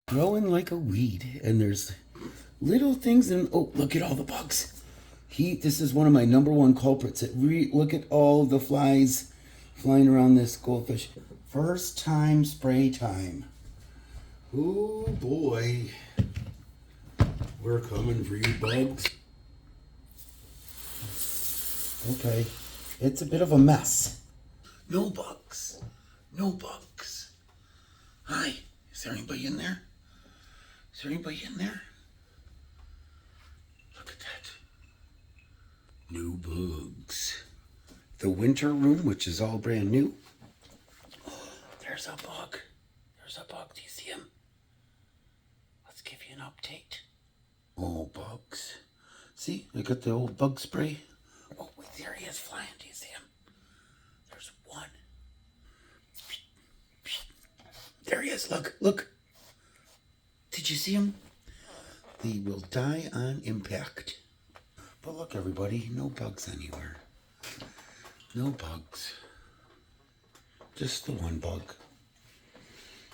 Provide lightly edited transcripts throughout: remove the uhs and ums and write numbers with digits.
growing like a weed, and there's little things and oh, look at all the bugs. This is one of my number one culprits. Look at all the flies flying around this goldfish. First time spray time. Oh boy, we're coming for you, bugs. Okay, it's a bit of a mess. No bugs, no bugs. Hi, is there anybody in there? Is there anybody in there? Look at that. No bugs. The winter room, which is all brand new. Oh, there's a bug. There's a bug. Do you see him? Let's give you an update. Oh, bugs. See, I got the old bug spray. Oh, wait, there he is flying. Do you see him? There's one. There he is. Look, look. Did you see him? They will die on impact. But look, everybody, no bugs anywhere. No bugs. Just the one bug.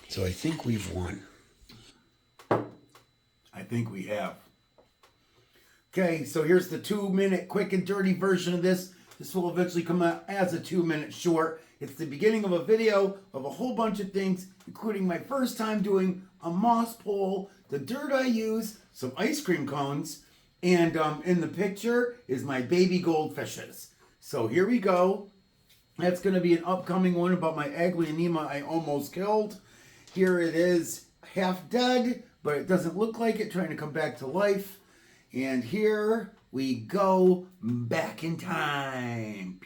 So I think we've won. I think we have. Okay, so here's the 2-minute quick and dirty version of this. This will eventually come out as a 2-minute short. It's the beginning of a video of a whole bunch of things, including my first time doing a moss pole, the dirt I use, some ice cream cones, and in the picture is my baby goldfishes. So here we go. That's going to be an upcoming one about my Aglaonema I almost killed. Here it is, half dead, but it doesn't look like it, trying to come back to life. And here we go, back in time.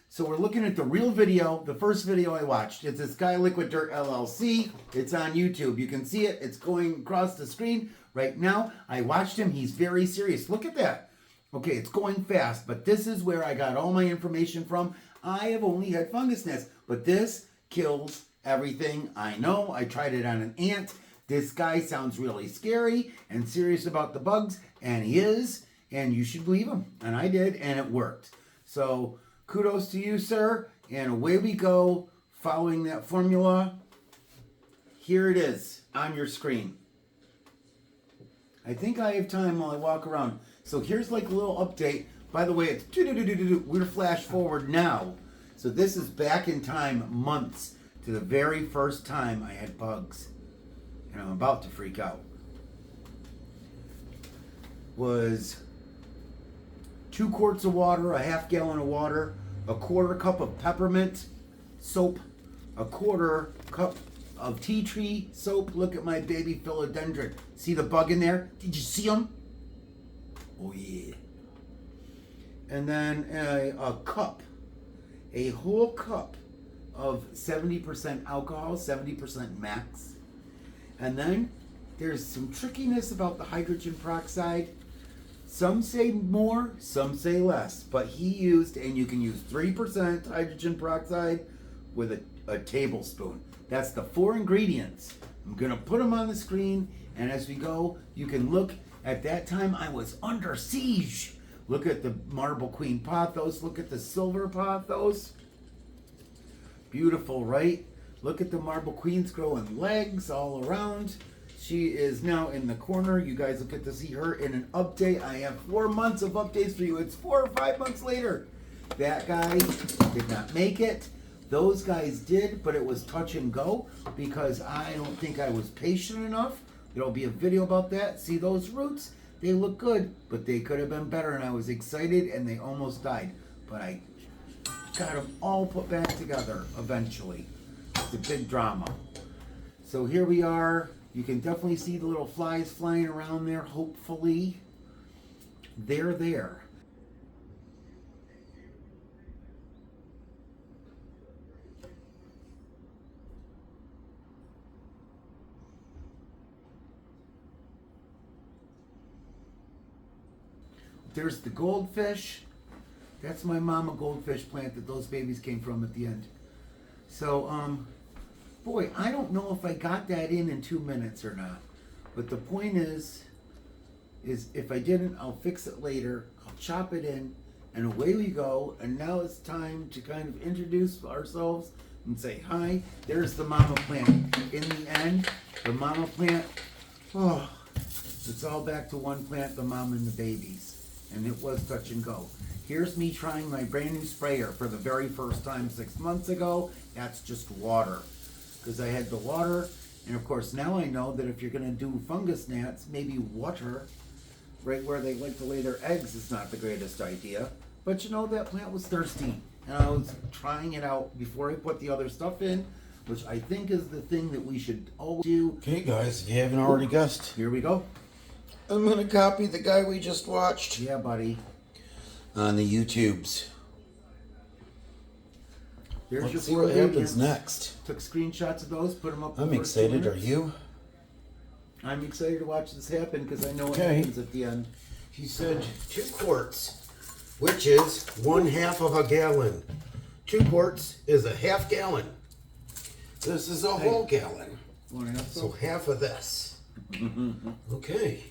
So we're looking at the real video, the first video I watched. It's this guy, Liquid Dirt LLC. It's on YouTube. You can see it. It's going across the screen right now. I watched him. He's very serious. Look at that. Okay, it's going fast, but this is where I got all my information from. I have only had fungus nests, but this kills everything I know. I tried it on an ant. This guy sounds really scary and serious about the bugs, and he is, and you should believe him. And I did, and it worked. So kudos to you, sir, and away we go, following that formula. Here it is on your screen. I think I have time while I walk around. So here's like a little update. By the way, it's we're flash forward now. So this is back in time, months, to the very first time I had bugs. And I'm about to freak out. Was 2 quarts of water, a half gallon of water, a quarter cup of peppermint soap, a quarter cup of tea tree soap. Look at my baby philodendron. See the bug in there? Did you see him? Oh yeah. And then a cup, a whole cup of 70% alcohol, 70% max. And then there's some trickiness about the hydrogen peroxide. Some say more, some say less, but he used, and you can use 3% hydrogen peroxide with a tablespoon. That's the 4 ingredients. I'm gonna put them on the screen, and as we go, you can look. At that time, I was under siege. Look at the marble queen pothos. Look at the silver pothos. Beautiful, right? Look at the marble queens growing legs all around. She is now in the corner. You guys will get to see her in an update. I have 4 months of updates for you. It's 4 or 5 months later. That guy did not make it. Those guys did, but it was touch and go because I don't think I was patient enough. There'll be a video about that. See those roots? They look good, but they could have been better, and I was excited, and they almost died. But I got them all put back together eventually. It's a big drama. So here we are. You can definitely see the little flies flying around there, hopefully. They're there. There's the goldfish. That's my mama goldfish plant that those babies came from at the end. So, boy, I don't know if I got that in 2 minutes or not. But the point is if I didn't, I'll fix it later. I'll chop it in, and away we go. And now it's time to kind of introduce ourselves and say hi. There's the mama plant. In the end, the mama plant, oh, it's all back to one plant, the mom and the babies. And it was touch and go. Here's me trying my brand new sprayer for the very first time 6 months ago. That's just water. Because I had the water, and of course now I know that if you're going to do fungus gnats, maybe water right where they like to lay their eggs is not the greatest idea. But you know, that plant was thirsty, and I was trying it out before I put the other stuff in, which I think is the thing that we should always do. Okay, guys, if you haven't already guessed, Here we go. I'm gonna copy the guy we just watched Yeah, buddy. on the YouTubes. There's Let's your see four what happens ingredients. next. Took screenshots of those, put them up. I'm the first 2 excited. Are minutes. you? I'm excited to watch this happen because I know what Okay. happens at the end. He said 2 quarts, which is 1/2 of a gallon. 2 quarts is a half gallon. This is a whole gallon. Want to have So some? half of this. Okay.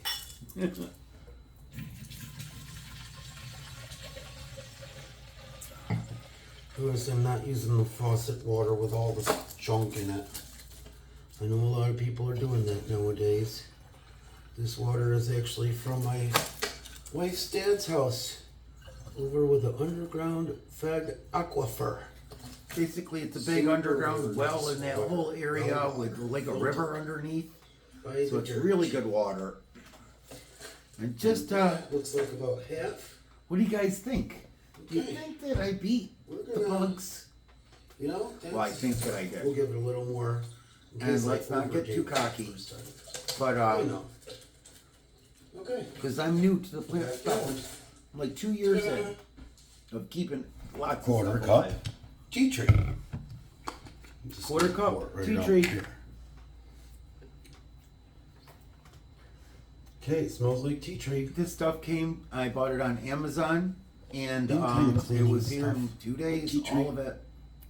Notice I'm not using the faucet water with all the junk in it. I know a lot of people are doing that nowadays. This water is actually from my wife's dad's house over with an underground fed aquifer. Basically, it's a big underground well in that whole area with like a river underneath. So it's really good water. And just, Looks like about half. what do you guys think? Do you Okay. think that I beat We're the gonna- bugs? You know? Well, I think that I We'll did. give it a little more. in And case I let's not get too overdid cocky. first time. But, I know. Okay. because I'm new to the plant stuff. I'm like 2 years in of keeping lots Quarter of cup. stuff alive. Tea tree. Just Quarter pour cup, it right tea out tree. here. Okay, it smells like tea tree. This stuff came, I bought it on Amazon, and Any kind of it cleaning was here stuff. in 2 days, Tea tree. all of it.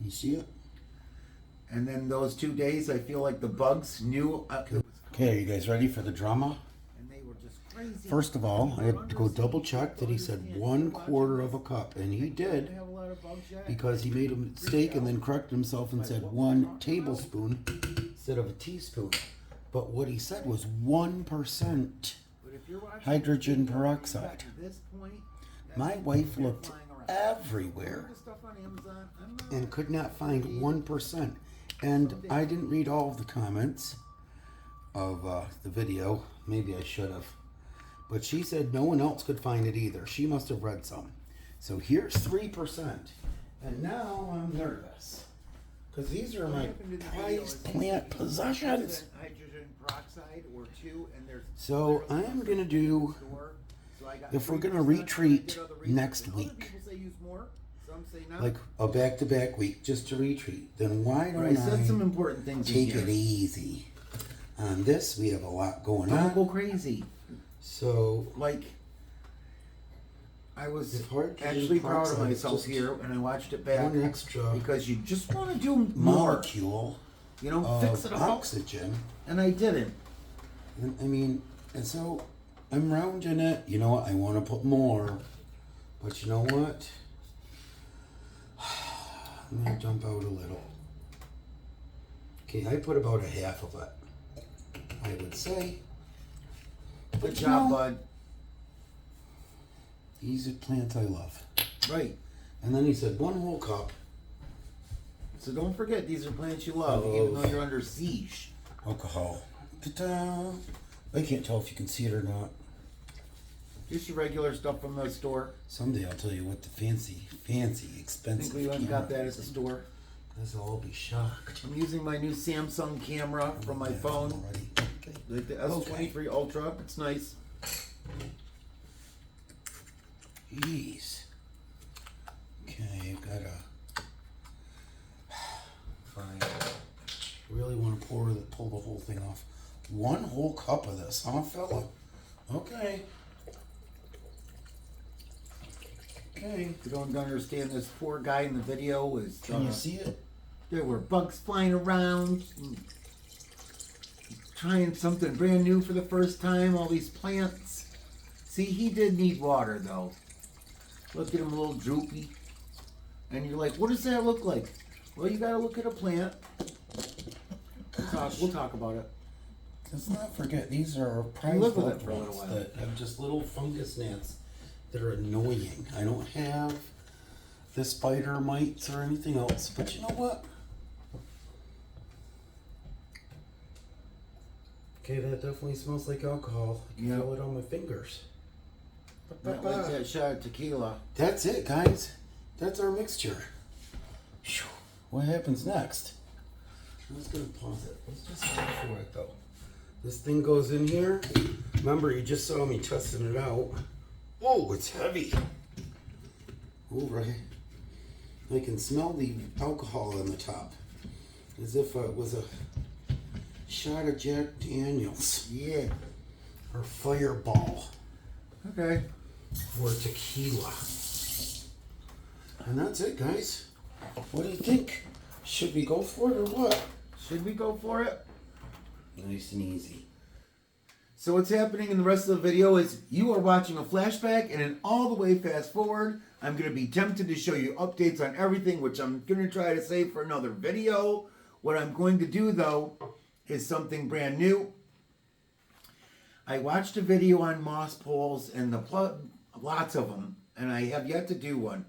You see it? And then those 2 days, I feel like the bugs knew it was coming, Okay, are you guys ready for the drama? and they were just crazy. First of all, I had to go double check that he said 1/4 of a cup, and he I did, have a lot of bugs yet. because he made a mistake and then corrected himself and said 1 tablespoon instead of a teaspoon. But what he said was 1%. But if you're watching hydrogen this peroxide. to this point, that's My wife looked flying around. everywhere The stuff on Amazon, I'm not- and could not find 1%. And I didn't read all of the comments of the video. Maybe I should have. But she said no one else could find it either. She must have read some. So here's 3%. And now I'm nervous. Because these are my prized plant possessions. Hydrogen peroxide or 2, and there's So I'm going to do, so I got if we're going to 3%, retreat I did other research. next Other week, people say use more, some say not. like a back-to-back week just to retreat, then why But don't I said some I important things in take here. it easy? On this, we have a lot going Don't on. go crazy. So, Like, I was If hydrogen actually proud of peroxide myself just here, and I watched it back one extra because you just want to do more. molecule You know, fix of it all. oxygen. And I didn't. And, I mean, and so I'm rounding it. You know what? I want to put more. But you know what? I'm going to dump out a little. Okay, I put about a half of it, I would say. Good But you job, know, bud. these are plants I love. Right. And then he said 1 whole cup. So don't forget, these are plants you love, even though you're under siege. Alcohol. Ta-da! I can't tell if you can see it or not. Just your regular stuff from the store. Someday I'll tell you what the fancy, I expensive think we went and got camera that at the is. store. Guys will all be shocked. I'm using my new Samsung camera from my phone, Already. Okay. like the S23 Ultra. It's nice. Jeez. Okay, I've got a. Fine. Really want to pull the whole thing off. 1 whole cup of this, huh, fella? Okay. Okay. You don't understand, this poor guy in the video was. Can you see it? There were bugs flying around, trying something brand new for the first time. All these plants. See, he did need water though. Look at him, a little droopy. And you're like, what does that look like? Well, you gotta look at a plant. We'll talk about it. Let's not forget, these are prize live with loved it for a little ones while. that have just little fungus gnats that are annoying. I don't have the spider mites or anything else, but you know what? Okay, that definitely smells like alcohol. I can feel it on my fingers. Not like that shot of tequila. That's it, guys. That's our mixture. Phew. What happens next? I'm just gonna pause it. Let's just go for it though. This thing goes in here. Remember, you just saw me testing it out. Oh, it's heavy. All right. I can smell the alcohol on the top, as if it was a shot of Jack Daniels. Yeah. Or Fireball. Okay. Or tequila. And that's it, guys. What do you think? Should we go for it or what? Should we go for it? Nice and easy. So what's happening in the rest of the video is you are watching a flashback, and then all the way fast forward, I'm going to be tempted to show you updates on everything, which I'm going to try to save for another video. What I'm going to do, though, is something brand new. I watched a video on moss poles, and lots of them, and I have yet to do one.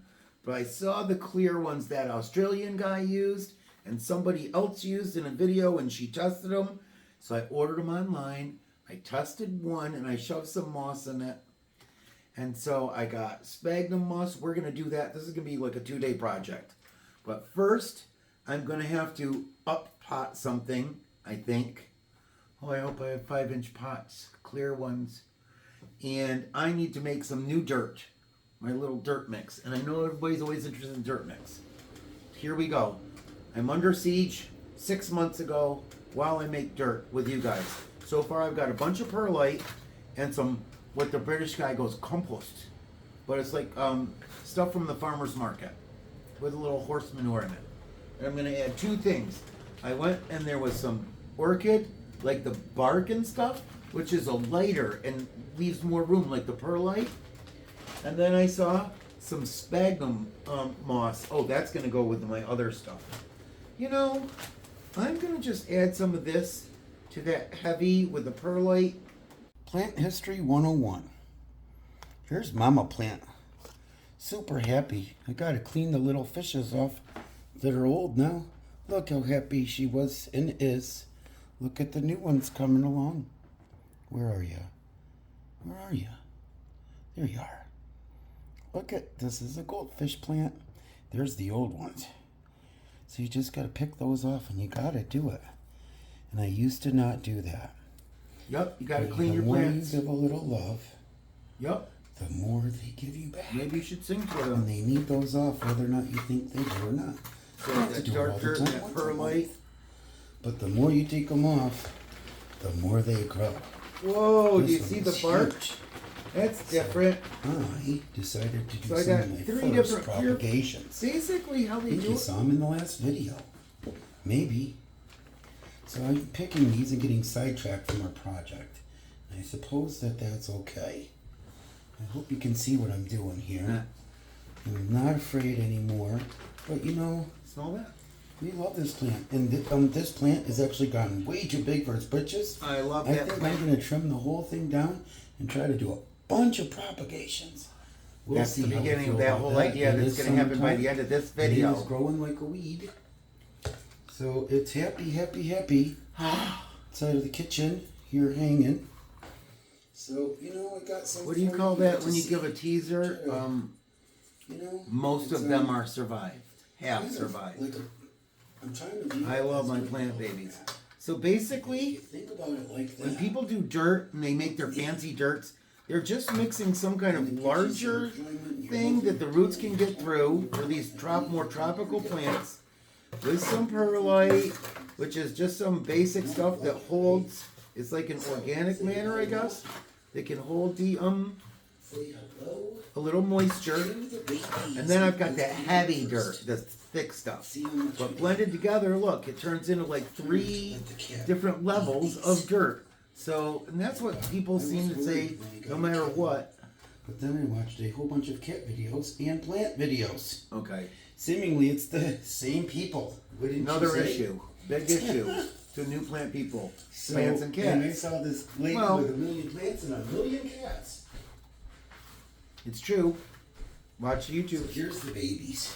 But I saw the clear ones that Australian guy used, and somebody else used in a video, and she tested them. So I ordered them online. I tested one, and I shoved some moss in it. And so I got sphagnum moss. We're going to do that. This is going to be like a 2-day project. But first, I'm going to have to up pot something, I think. Oh, I hope I have 5-inch pots, clear ones. And I need to make some new dirt, my little dirt mix. And I know everybody's always interested in dirt mix. Here we go. I'm under siege 6 months ago while I make dirt with you guys. So far I've got a bunch of perlite and some, what the British guy goes, compost. But it's like stuff from the farmer's market with a little horse manure in it. And I'm going to add 2 things. I went and there was some orchid, like the bark and stuff, which is a lighter and leaves more room, like the perlite. And then I saw some sphagnum moss. Oh, that's going to go with my other stuff. You know, I'm going to just add some of this to that heavy with the perlite. Plant History 101. Here's Mama Plant. Super happy. I gotta clean the little fishes off that are old now. Look how happy she was and is. Look at the new ones coming along. Where are you? Where are you? There you are. Look at, this is a goldfish plant. There's the old ones. So you just gotta pick those off and you gotta do it. And I used to not do that. Yep, you gotta But clean your plants. The more you give a little love, Yep, the more they give you back. maybe you should sing to And them. they need those off whether or not you think they do or not. So You don't have to that do it all dark the dirt, time, that once a perlite. month. But the more you take them off, the more they grow. Whoa, do This you one see the is bark? huge. That's different. I decided to do So I some got of my 3 first different propagations. Basically how I they think do you it. saw them in the last video. Maybe. So I'm picking these and getting sidetracked from our project. And I suppose that that's okay. I hope you can see what I'm doing here. I'm not afraid anymore. But you know, Smell that? we love this plant. And this plant has actually gotten way too big for its britches. I love I that think plant. I'm going to trim the whole thing down and try to do a bunch of propagations. We'll That's the see how we beginning feel of that about whole that. idea It that's is going to happen by summertime. the end of this It video. is growing like a weed. So it's happy, happy, happy inside of the kitchen here hanging. So, you know, I got some. What do you for call to that when you see. give a teaser? You know, Most it's, of them are survived. Have kind of survived. like I'm trying to be. I love my plant babies. So basically, Think about it like that. when people do dirt and they make their fancy dirts, they're just mixing some kind of larger thing that the roots can get through for these more tropical plants with some perlite, which is just some basic stuff that holds. It's like an organic matter, I guess. They can hold the Say hello a little moisture, to the babies. and then I've got that heavy dirt, the thick stuff. But blended together, look, it turns into like 3 different levels of dirt. So, and that's what people seem to say, no matter what. But then I watched a whole bunch of cat videos and plant videos. Okay. seemingly it's the same people. Wouldn't you Another say? issue. Big issue to new plant people. So, Plants and cats. And I saw this lady Well- with 1,000,000 plants and 1,000,000 cats. It's true. Watch So YouTube. here's the babies.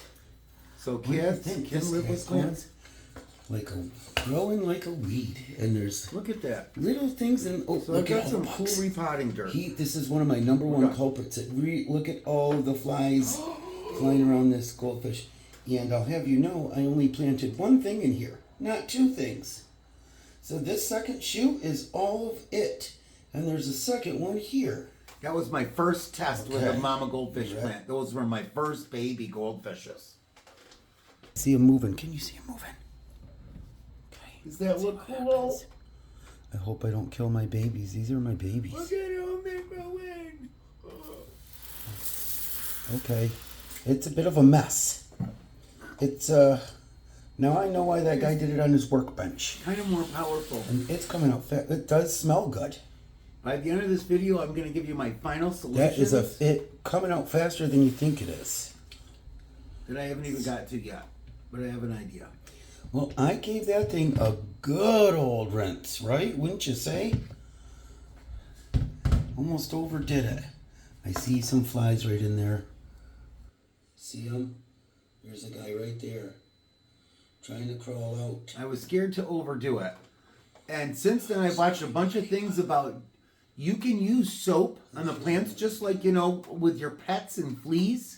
So What do you cats think? can This live guy's with plants. Like growing like a weed, and there's Look at that. little things in. Oh, So I've look at got all some the cool bugs. repotting dirt. This is one of my number one Look. culprits. Look at all the flies flying around this goldfish. And I'll have you know, I only planted one thing in here, not two things. So this second shoot is all of it. And there's a second one here. That was my first test with a Okay. mama goldfish Right. plant. Those were my first baby goldfishes. See him moving. Can you see him moving? Okay. Does that look cool? I hope I don't kill my babies. These are my babies. Look at him, they're going. Okay. It's a bit of a mess. It's now I know why that guy did it on his workbench. Kind of more powerful. And it's coming out fast. It does smell good. By the end of this video, I'm going to give you my final That solutions is it coming out faster than you think it is. that I haven't even got to yet. But I have an idea. Well, I gave that thing a good old rinse, right? Wouldn't you say? Almost overdid it. I see some flies right in there. See them? There's a guy right there. Trying to crawl out. I was scared to overdo it. And since then, I've watched a bunch of things about you can use soap on the plants just like, you know, with your pets and fleas.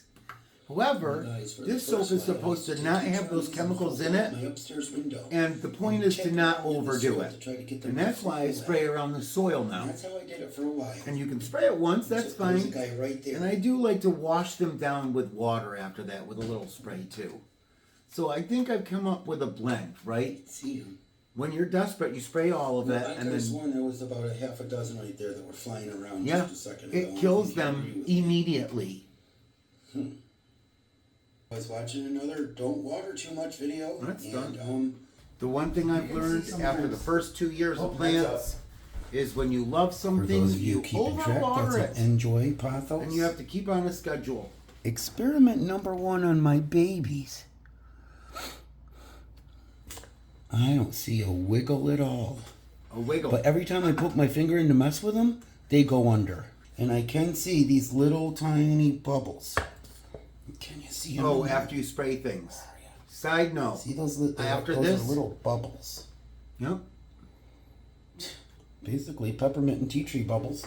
However, this soap is supposed to not have those chemicals in it. My upstairs window. And the point is to not overdo it. And that's why I spray around the soil now. That's how I did it for a while. And you can spray it once, that's There's a fine. guy right there. And I do like to wash them down with water after that with a little spray too. So I think I've come up with a blend, right? See him. When you're desperate, you spray all of it, I and could have then sworn there was about a half a dozen right there that were flying around yeah, just a second ago. it kills I agree them with you. immediately. I was watching another "Don't Water Too Much" video. That's and, done. The one thing I've learned after the first 2 years of Oh, plants is when you love for some those things, of you you keeping track, overwater that's it, an enjoy pathos. and you have to keep on a schedule. Experiment number 1 on my babies. I don't see a wiggle at all. A wiggle. But every time I poke my finger in to mess with them, they go under. And I can see these little tiny bubbles. Can you see them? Oh, after you spray things. Side note. See those, After those this? are little bubbles. Yep. Basically peppermint and tea tree bubbles.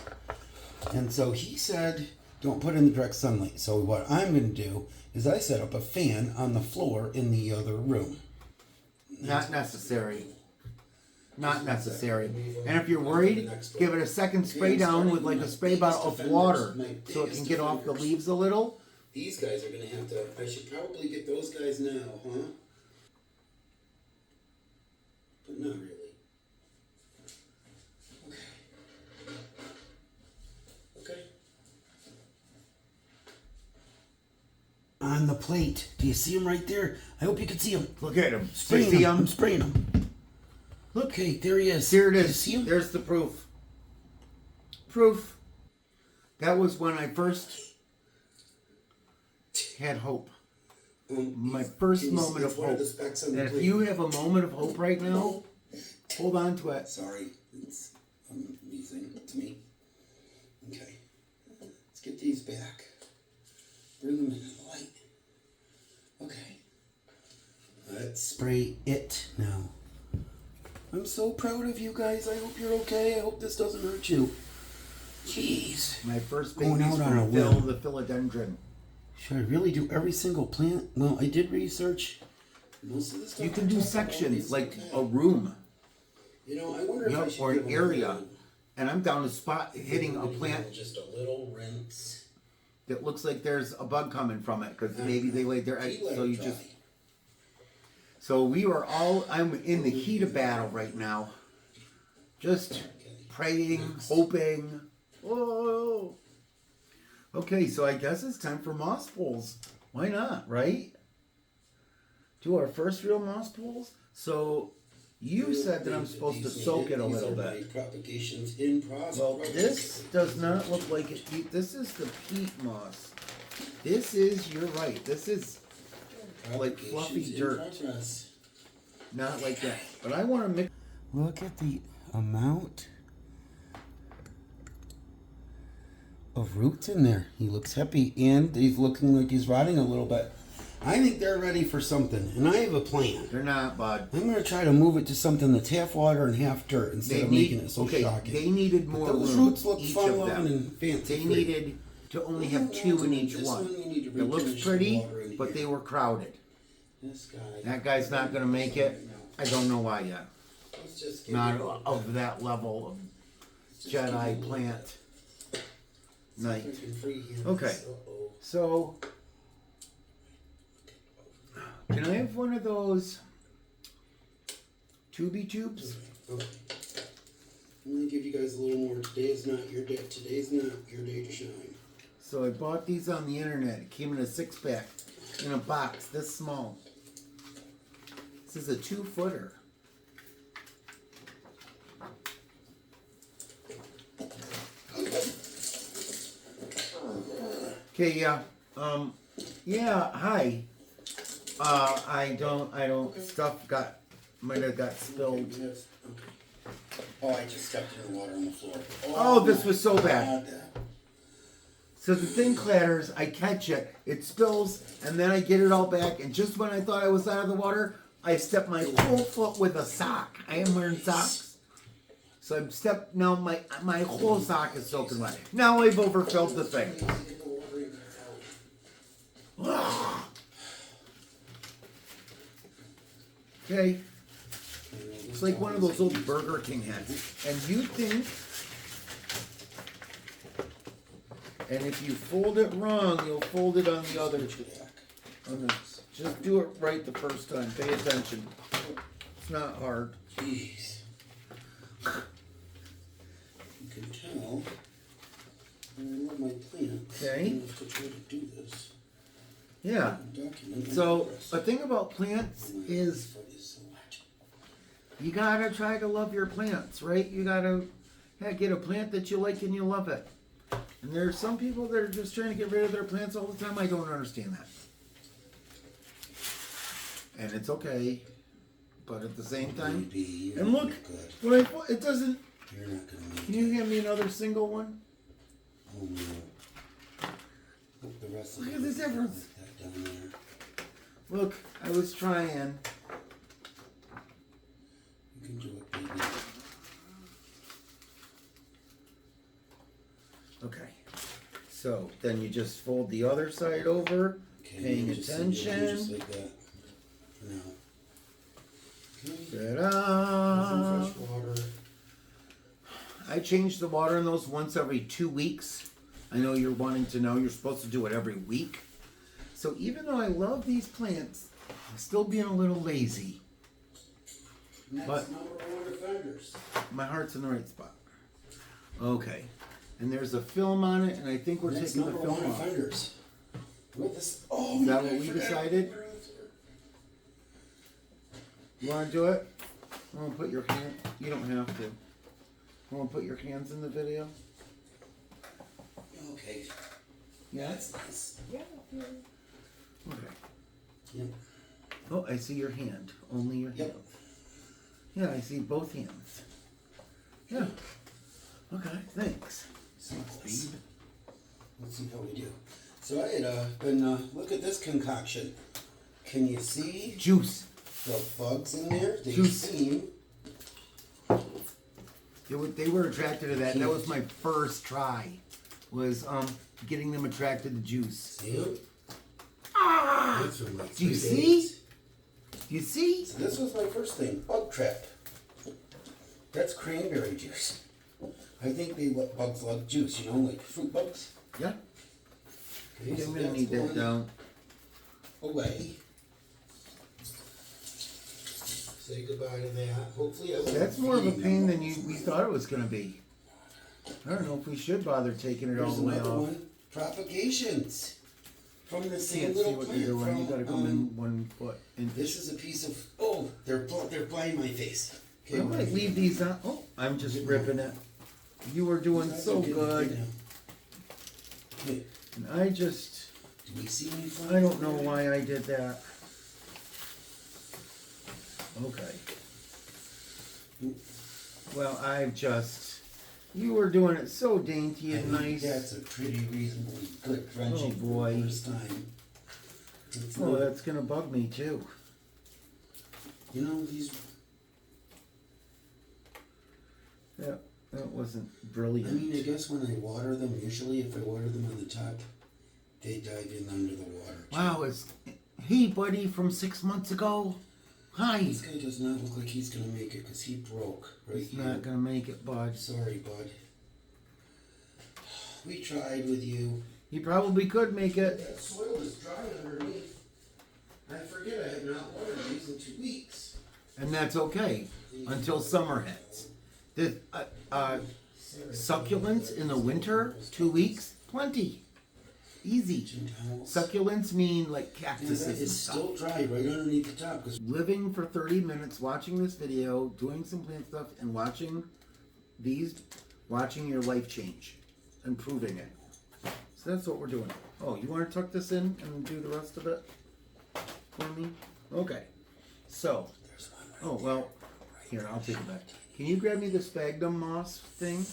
And so he said, don't put it in the direct sunlight. So what I'm going to do is I set up a fan on the floor in the other room. Not necessary. Not necessary. And if you're worried, give it a second spray down with like a spray bottle of water so it can get off the leaves a little. These guys are going to have to, I should probably get those guys now, huh? But not really. Okay. On the plate. Do you see them right there? I hope you can see them. Look at him. Spraying See them. him? I'm spraying them. Look. Okay, there he is. Here it You is. see him? There's the proof. Proof. That was when I first had hope. My first moment of hope. And if you have a moment of hope right now, hold on to it. Sorry, it's amusing to me. Okay, let's get these back. Bring them into the light. Okay, let's spray it now. I'm so proud of you guys. I hope you're okay. I hope this doesn't hurt you. Jeez. My first Going baby's out on a from Phil, limb. the philodendron. Should I really do every single plant? Well, I did research. Most of the stuff You can I do talked about sections, is like okay. a room, You know, I wonder if I should or give an them a area. little- And I'm down a spot hitting a plant Just a little rinse. that looks like there's a bug coming from it because maybe they laid their egg. So you just. So we were all. I'm in the heat of battle right now. Just praying, hoping. Whoa. Okay, so I guess it's time for moss pools. Why not, right? Do our first real moss pools. So you said that I'm supposed to soak it a little bit. Propagations in process. Well, this does not look like it. This is the peat moss. This is, you're right. This is like fluffy Propagation's in dirt. progress. Not like that. But I want to mix. Look at the amount of roots in there. He looks happy, and he's looking like he's rotting a little bit. I think they're ready for something, and I have a plan. They're not, bud. I'm going to try to move it to something that's half water and half dirt instead of making it so shocking. They needed more But those room. roots look Each fun of loving them. and fancy. They needed to only have 2 in each This one. you need to It looks refinish the pretty, water in but here. they were crowded. This guy. That guy's not going to make it. I don't know why yet. Let's just get Not rid of of that level of Jedi plant night. Okay. Uh-oh. So, can I have one of those tubey tubes? Okay. I'm gonna give you guys a little more. Today's not your day to shine. So I bought these on the internet. It came in a 6-pack in a box this small. This is a 2-footer. Okay, yeah, hi. Stuff might have got spilled. Oh, I just stepped in the water on the floor. Oh, this was so bad. God. So the thing clatters, I catch it, it spills, and then I get it all back, and just when I thought I was out of the water, I stepped my whole foot with a sock. I am wearing socks. So I'm now my whole sock is soaking wet. Now I've overfilled the thing. Okay. It's like one of those old Burger King hats. And you think, and if you fold it wrong, you'll fold it on the other track. Just do it right the first time. Pay attention. It's not hard. Jeez. You can tell. I love my plants. Okay. I have to try to do this. Yeah. Document my So progress. the thing about plants is you gotta try to love your plants, right? You gotta get a plant that you like and you love it. And there are some people that are just trying to get rid of their plants all the time. I don't understand that. And it's okay, but at the same time, Maybe you're and look, good. when it doesn't. You're not gonna make Can you hand me another single one? Oh no. Look, the rest of Look it at the is difference. like that down there. Look, I was trying. You can do it, baby. Okay, so then you just fold the other side over, Okay, paying you just leave it attention. just like that for now. Okay. Ta-da! Some fresh water. I change the water in those once every 2 weeks. I know you're wanting to know you're supposed to do it every week. So even though I love these plants, I'm still being a little lazy. Next But- number one defenders. My heart's in the right spot. Okay. And there's a film on it, and I think we're Next taking the number film one off. defenders. With this. Oh, Is that my what we God, I forgot. decided? You want to do it? I want to put your hand. You don't have to. I want to put your hands in the video. Okay. Yeah. That's nice. Okay. Yep. Oh, I see your hand. Only your Yep. hand. Yeah, I see both hands. Yeah. Okay. Thanks. Let's see how we do. So I had been look at this concoction. Can you see Juice. the bugs in there? They Juice. seem. They were attracted to that. That was my first try. Was getting them attracted to juice. See 'em? That's from like Do you 3 see? days. Do you see? So this was my first thing. Bug trap. That's cranberry juice. I think bugs love juice. You know, like fruit bugs. Yeah. Okay, so I'm gonna that's need that going down. away. Say goodbye to that. Hopefully, I won't That's be more of a feeding pain them. than we thought it was gonna be. I don't know if we should bother taking it all There's the way another off. one. Propagations from the same Can't see little what plant. you're doing. You From, gotta come in 1 foot. And This is a piece of. Oh, they're blind my face. Okay, I might leave these on. Oh, I'm just ripping it. You were doing These so guys are getting good, big now. Okay, and I just. do we see any? I don't know why I did that. Okay. Well, you were doing it so dainty and nice. That's a pretty reasonably good drenching Oh, boy. for the first time. Oh, that's gonna bug me too. You know, these... Yeah, that wasn't I brilliant. mean, I guess when I water them, usually if I water them on the top, they dive in under the water. Wow, hey buddy from 6 months ago. Hi. This guy does not look like he's gonna make it because he broke right He's here. not gonna make it, bud. Sorry, bud. We tried with you. He probably could make it. That soil is dry underneath. I forget I have not watered these in 2 weeks. And that's okay until summer hits. The succulents in the winter, 2 weeks, plenty. Easy. Succulents mean like cactuses and It's stuff. still dry right underneath the top. Living for 30 minutes, watching this video, doing some plant stuff, and watching your life change, improving it. So that's what we're doing. Oh, you want to tuck this in and do the rest of it for me? Okay. So, oh, well, here, I'll take it back. Can you grab me the sphagnum moss thing?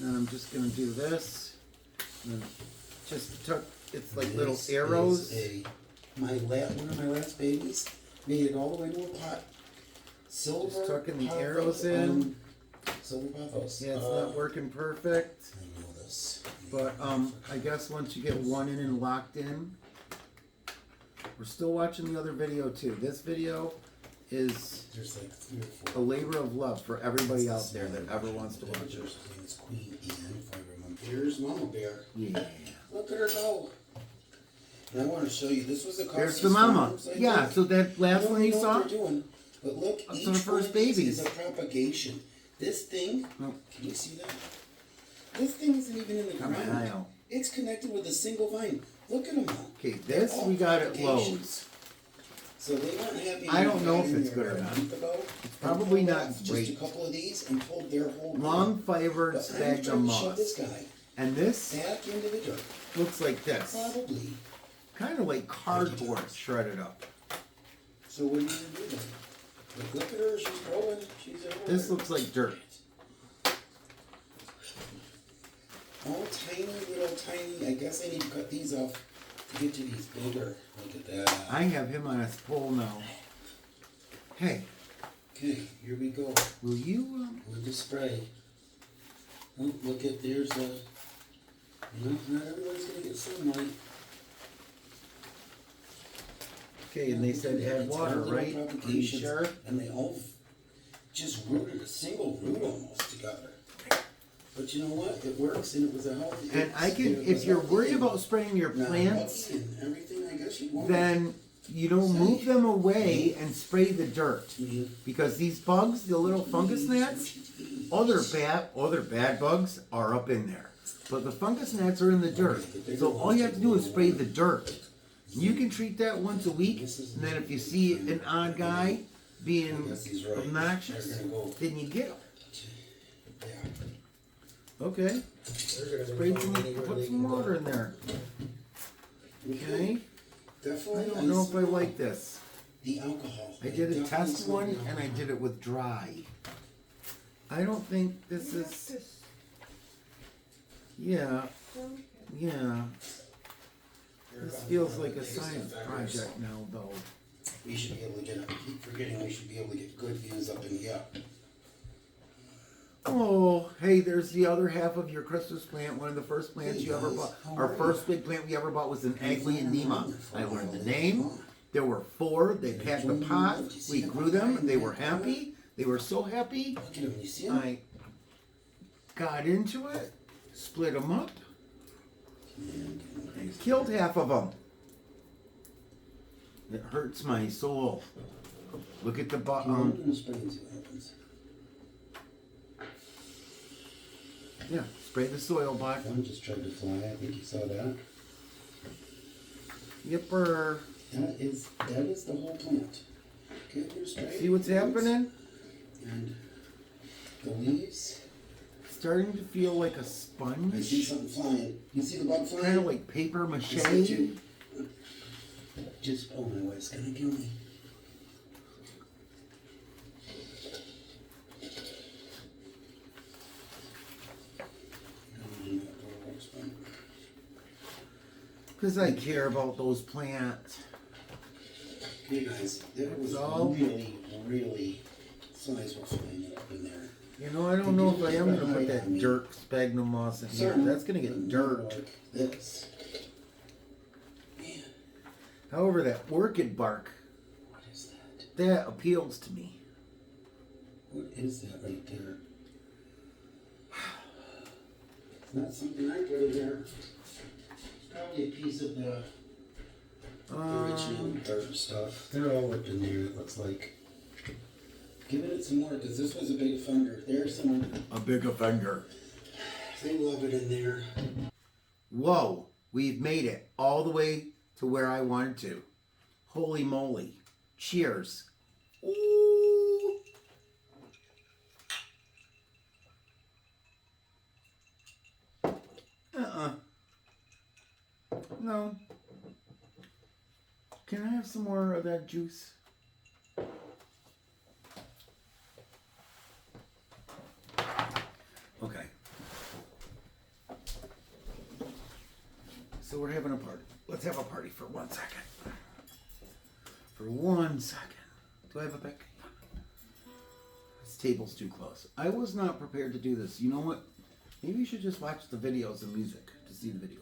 And I'm just going to do this. And just tuck, it's like little arrows. One of my last babies made it all the way to a pot. Silver. Just tucking the pothos, arrows in. Silver pothos. Yeah, it's not working perfect. I know this. But I guess once you get one in and locked in, we're still watching the other video too. This video is There's like 3 or 4. a labor of love for everybody out there that ever wants to watch it. Her name is Queen Anne, if I remember. Here's Mama Bear. Yeah. Look at her go. And I want to show you. This was the There's the mama. Yeah, so that last one you saw? What they're doing, but look, That's each our first one of these babies. is a propagation. This thing, Oh. can you see that? This thing isn't even in the Got my eye ground. out. It's connected with a single vine. Look at them all. Okay, this we got at Lowe's. So they weren't happy. I don't know when if we it's got good in or there not. a month ago, It's probably and not pulled off great. Just a couple of these and pulled their whole. Long fibered But I'm sphagnum trying to shove this moss. guy And this back into the dirt. looks like this. Probably. Kind of like cardboard shredded up. So what are you gonna do then? Look at her, she's growing. She's everywhere. This looks like dirt. All tiny, little tiny. I guess I need to cut these off to get to these bigger. Look at that. I have him on a pole now. Hey, Okay, here we go. will you? With the spray. Oh, look at there's a. No, not everyone's gonna get sunlight. Okay, and they said add It's water, all little right? Are you propagations, sure? And they all just rooted a single root almost together. But you know what? It works, and it was a healthy. And I can, if you're worried about spraying your plants, and everything, I guess you want. then you know, move them away and spray the dirt. Because these bugs, the little fungus gnats, all their bad bugs are up in there. But the fungus gnats are in the dirt. So all you have to do is spray the dirt. You can treat that once a week, and then if you see an odd guy being obnoxious, then you get him. Okay. Spray some, put some water in there. Okay. I don't know if I like this. The alcohol. I did a test one, and I did it with dry. I don't think this is. Yeah. Yeah. This feels like a science project now, though. We should be able to get. I keep forgetting we should be able to get good views up in here. Oh, hey, there's the other half of your Christmas plant. One of the first plants you ever bought. Our first big plant we ever bought was an Aglaonema. I learned the name. There were 4. They packed a pot. We grew them. They were happy. They were so happy. Look at them. You see them? I got into it, split them up, and killed half of them. It hurts my soul. Look at the I'm bottom. gonna spray and see what happens. Yeah, spray the soil, bud. One just tried to fly. I think you saw that. Yipper. That is the whole plant. Okay, here's spray. See what's happening? And the leaves. Starting to feel like a I see sponge. something flying. You see the bug flying? Kind of like paper mache. Just, oh, my wife's gonna kill me. Because I care about those plants. Hey guys, there was all- really sizable swing up in there. You know, I don't know if I am going to put that dirt sphagnum moss in here. That's going to get dirt. Like this. Man, However, that orchid bark, what is that? that appeals to me. What is that right there? It's not something I put in there. It's probably a piece of the original dirt stuff. They're all up in there, it looks like. Giving it some more, because this was a big offender. There's some. A big offender. They love it in there. Whoa, we've made it all the way to where I wanted to. Holy moly. Cheers. Ooh. No. Can I have some more of that juice? Okay. So we're having a party. Let's have a party for 1 second. For 1 second. Do I have a pick? This table's too close. I was not prepared to do this. You know what? Maybe you should just watch the videos and music to see the videos.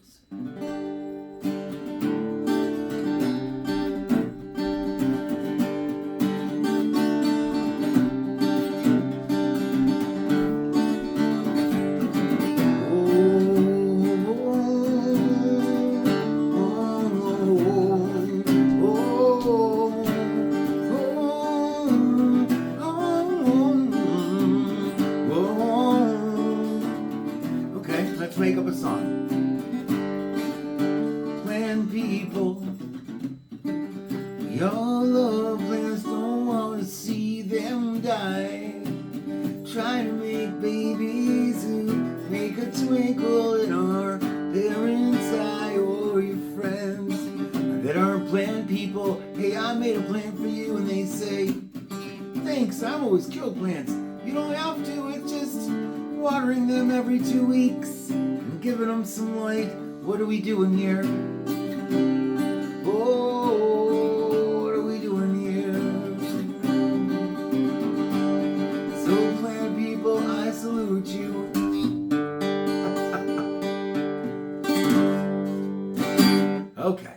Let's make up a song. When people, we all love plants, don't want to see them die. Try to make babies who make a twinkle in our parents' eye, or your friends that aren't plant people. Hey, I made a plant for you, and they say, thanks, I'm always killed plants. You don't have to, it's just watering them every 2 weeks and giving them some light. What are we doing here? Oh, what are we doing here? So plant people, I salute you. Okay.